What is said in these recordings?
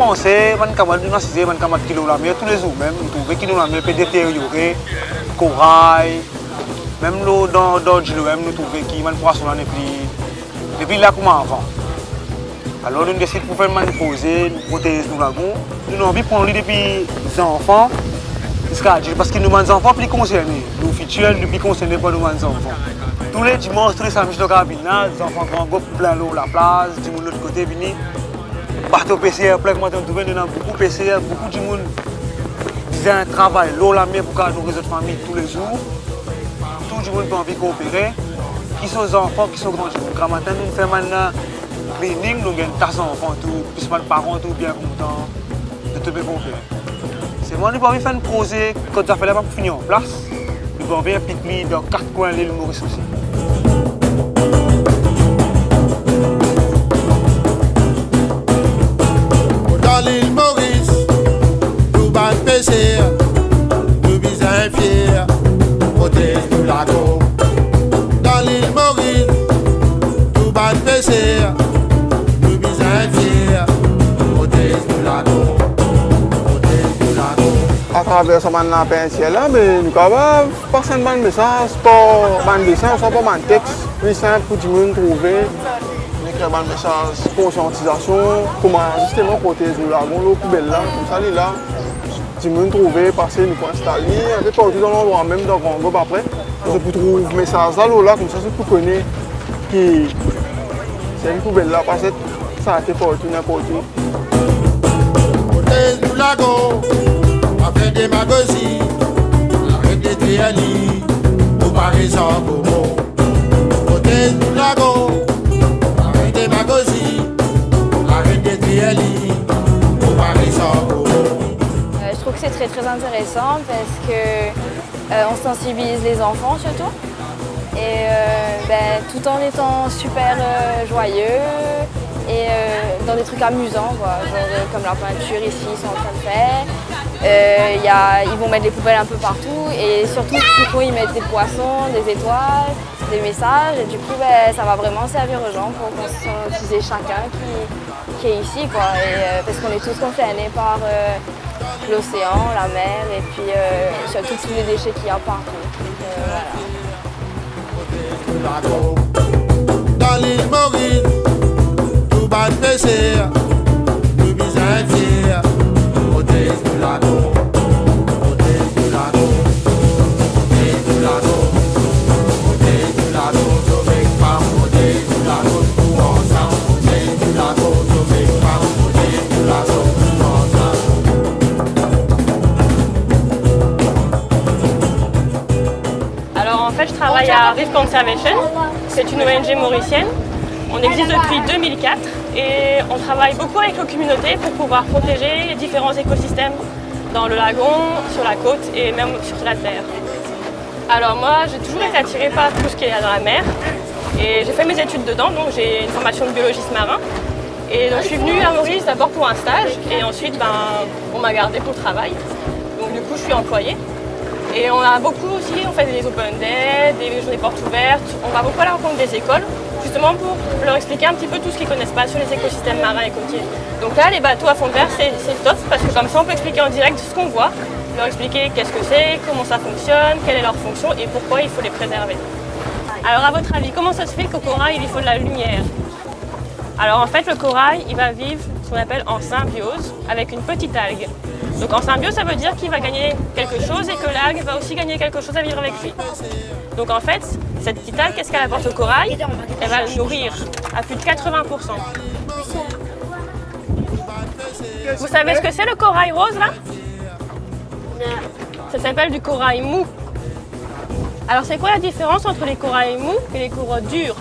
commencé, on camarade nous assisé, on camarade qui la mer tous les jours même, on trouvait qui nous la mer peut détériorer, corail, même l'eau dans le même nous trouvait qui man poisson là depuis là comme avant. Alors nous décidons pour faire une poser, une prothèse nous lagon, nous avons envie de prendre depuis les enfants, parce que nous sommes enfants plus concernés, nous futurs nous plus concernés par nous enfants. Tous les dimanches, tous les samedis de carabine, les enfants vont plein l'eau la place, du monde de l'autre côté venir. Partout au PCR, plein de monde trouvé, nous avons beaucoup de PCR, beaucoup de monde disait un travail, l'eau la mer pour nourrir notre famille tous les jours. Tout le monde a envie de coopérer, qui sont les enfants, qui sont grands. Quand matin, nous faisons maintenant cleaning, nous avons une tasse d'enfants, puis les parents sont bien contents de te coopérer. C'est moi, nous avons envie de faire un projet, quand ça fait là, pour finir en place. Nous avons envie de pique-nique dans 4 coins de l'île Maurice aussi. Dans l'île Maurice, nous battons pêcher, nous visons fiers, protéger nous lagon. Dans l'île Maurice, nous battons pêcher, nous visons fiers, protéger nous lagon. À travers ce mandat pencil là, nous avons passer un message pour un dessin, soit pour un texte, plus simple pour tout le monde trouver. Un message conscientisation, comment justement protéger le lagon, l'eau poubelle là, comme ça là, tout le monde trouver, passer, nous installer, un peu partout dans l'endroit, même dans Grand Gob après. Je peux trouver un message là, comme ça, je peux connaître qui c'est une poubelle là, parce que ça a été partout, n'importe où. Protéger le lagon, avec des magazines, avec des trialis, ou par exemple au mot. Protéger le lagon. Des magazines, avec des trialis, pour parler sans gros. Je trouve que c'est très intéressant parce que on sensibilise les enfants surtout et tout en étant super joyeux et dans des trucs amusants quoi, genre, comme la peinture ici ils sont en train de faire. Ils vont mettre des poubelles un peu partout et surtout ils mettent des poissons, des étoiles, des messages et du coup ça va vraiment servir aux gens pour conscientiser chacun qui est ici quoi. Et, parce qu'on est tous concernés par l'océan, la mer et puis surtout tous les déchets qu'il y a partout. Voilà. Dans l'île Maurice, nous battons pêcher, nous visons fiers, protéger le lagon, protéger le lagon, protéger le lagon. Alors en fait je travaille à Reef Conservation, c'est une ONG mauricienne. On existe depuis 2004 et on travaille beaucoup avec les communautés pour pouvoir protéger les différents écosystèmes dans le lagon, sur la côte et même sur la terre. Alors moi j'ai toujours été attirée par tout ce qui est dans la mer et j'ai fait mes études dedans, donc j'ai une formation de biologiste marin. Et donc je suis venue à Maurice d'abord pour un stage et ensuite on m'a gardée pour le travail. Donc du coup je suis employée. Et on a beaucoup aussi, on fait des open day, des journées portes ouvertes. On va beaucoup à la rencontre des écoles, justement pour leur expliquer un petit peu tout ce qu'ils ne connaissent pas sur les écosystèmes marins et côtiers. Donc là, les bateaux à fond de verre, c'est top parce que comme ça, on peut expliquer en direct ce qu'on voit, leur expliquer qu'est-ce que c'est, comment ça fonctionne, quelle est leur fonction et pourquoi il faut les préserver. Alors à votre avis, comment ça se fait qu'au corail, il faut de la lumière? Alors en fait, le corail, il va vivre ce qu'on appelle en symbiose avec une petite algue. Donc en symbiose, ça veut dire qu'il va gagner quelque chose et que l'algue va aussi gagner quelque chose à vivre avec lui. Donc en fait, cette petite algue, qu'est-ce qu'elle apporte au corail? Elle va le nourrir à plus de 80%. Vous savez ce que c'est le corail rose là? Ça s'appelle du corail mou. Alors c'est quoi la différence entre les corails mous et les coraux durs?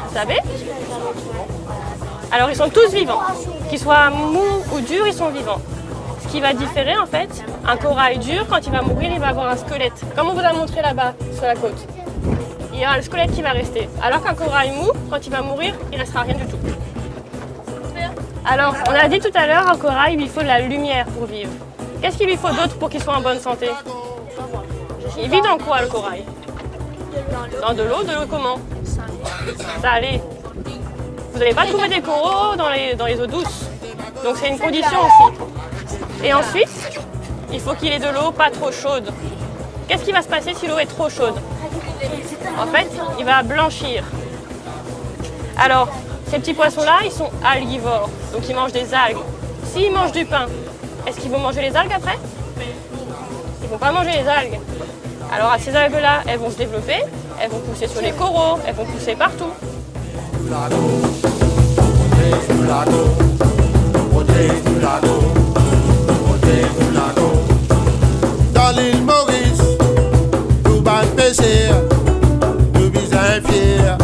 Vous savez? Alors ils sont tous vivants. Qu'ils soient mous ou durs, ils sont vivants. Ce qui va différer en fait, un corail dur, quand il va mourir, il va avoir un squelette. Comme on vous a montré là-bas, sur la côte. Il y aura le squelette qui va rester. Alors qu'un corail mou, quand il va mourir, il ne restera rien du tout. Alors, on a dit tout à l'heure, un corail, il lui faut de la lumière pour vivre. Qu'est-ce qu'il lui faut d'autre pour qu'il soit en bonne santé? Il vit dans quoi le corail? Dans de l'eau comment? Salée. Vous n'allez pas trouver des coraux dans les eaux douces. Donc c'est une condition aussi. Et ensuite, il faut qu'il ait de l'eau pas trop chaude. Qu'est-ce qui va se passer si l'eau est trop chaude? En fait, il va blanchir. Alors, ces petits poissons-là, ils sont alguivores, donc ils mangent des algues. S'ils mangent du pain, est-ce qu'ils vont manger les algues après? Ils ne vont pas manger les algues. Alors ces algues-là, elles vont se développer, elles vont pousser sur les coraux, elles vont pousser partout. Dans l'île Maurice, nous battons pêcher, nous visons fiers,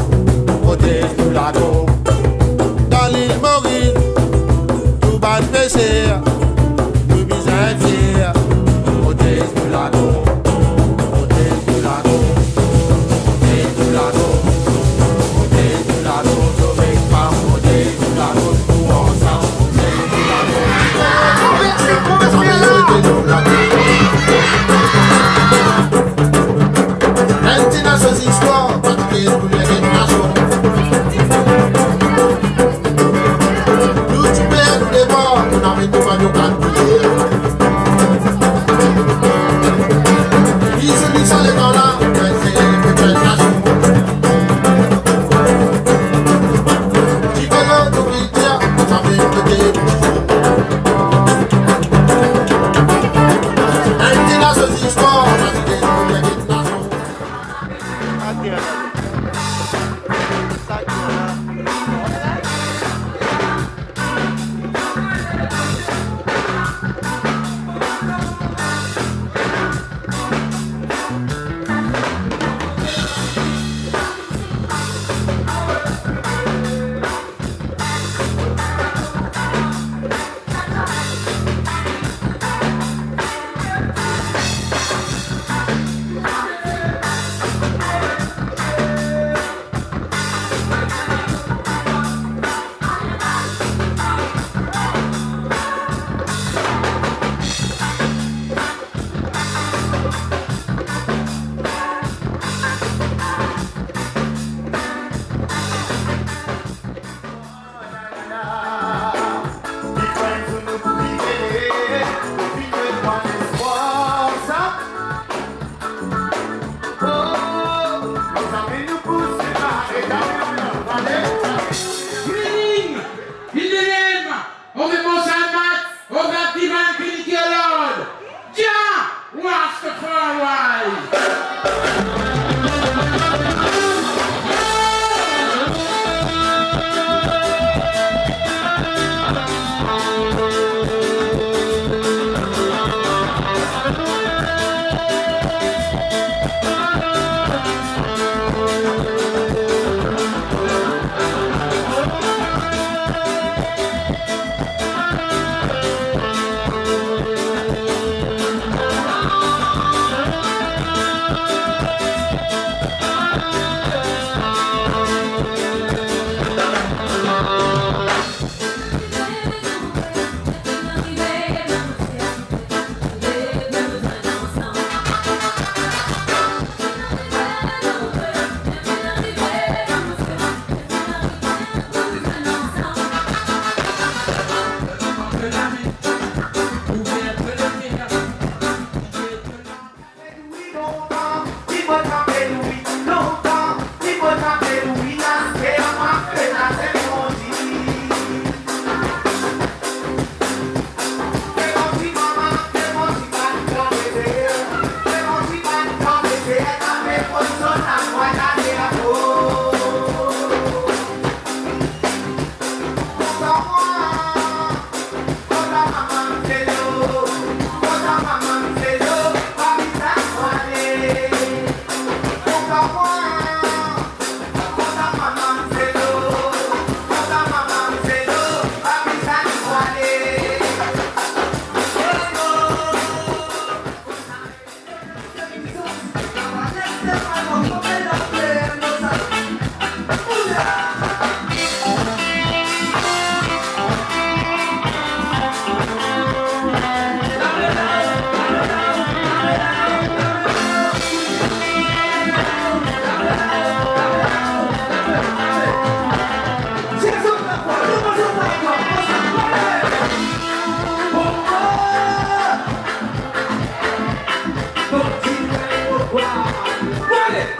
protège nous lago. Dans l'île Maurice, nous battons pêcher, nous visons fiers, protège nous lago. Protège nous lago, protège nous lago, protège nous lago, sauver pas, protège nous lago, nous ensemble, protège nous lago. Maintenant, ces histoires, pas de pied pour les nations. Nous, tu perds, nous dévorons, on avait tout pas de calculer. Ils se disent les gens là, c'est les petites nations. Tu peux nous dire, ça fait une petite. Maintenant, ces histoires, pas de pied pour les nations. Before